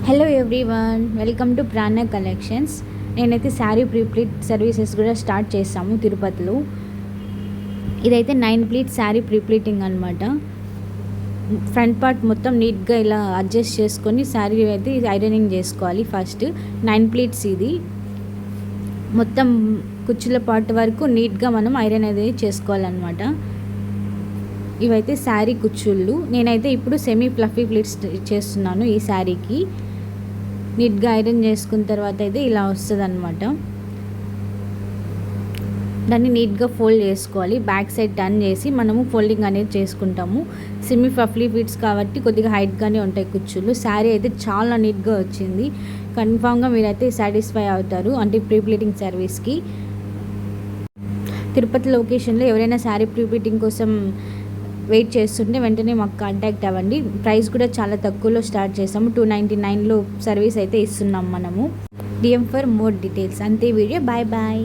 Hello everyone, welcome to ప్రాణ collections. నేనైతే sari ప్రీప్లీట్ services కూడా స్టార్ట్ చేస్తాము తిరుపతిలో. ఇదైతే 9 ప్లీట్ శారీ ప్రీప్లీటింగ్ అనమాట. ఫ్రంట్ పార్ట్ మొత్తం నీట్గా ఇలా అడ్జస్ట్ చేసుకొని శారీ అయితే ఐరనింగ్ చేసుకోవాలి. ఫస్ట్ 9 ప్లీట్స్ ఇది మొత్తం కుచ్చుల పార్ట్ వరకు నీట్గా మనం ఐరన్ అనేది చేసుకోవాలన్నమాట. ఇవైతే శారీ కుచ్చుళ్ళు. నేనైతే ఇప్పుడు సెమీ ఫ్లఫీ ప్లీట్స్ చేస్తున్నాను. ఈ శారీకి నీట్గా ఐరన్ చేసుకున్న తర్వాత అయితే ఇలా వస్తుంది అనమాట. దాన్ని నీట్గా ఫోల్డ్ చేసుకోవాలి. బ్యాక్ సైడ్ టర్న్ చేసి మనము ఫోల్డింగ్ అనేది చేసుకుంటాము. సెమీ ఫ్లఫీ ప్లీట్స్ కాబట్టి కొద్దిగా హైట్గానే ఉంటాయి కుచ్చులు. శారీ అయితే చాలా నీట్గా వచ్చింది. కన్ఫామ్గా మీరైతే సాటిస్ఫై అవుతారు అంటే ప్రీప్లీటింగ్ సర్వీస్కి. తిరుపతి లొకేషన్లో ఎవరైనా శారీ ప్రీప్లీటింగ్ కోసం వెయిట్ చేస్తుంటే వెంటనే మాకు కాంటాక్ట్ అవ్వండి. ప్రైస్ కూడా చాలా తక్కువలో స్టార్ట్ చేసాము. 299లో సర్వీస్ అయితే ఇస్తున్నాం మనము. DM for more details. అంతే వీడియో. Bye bye.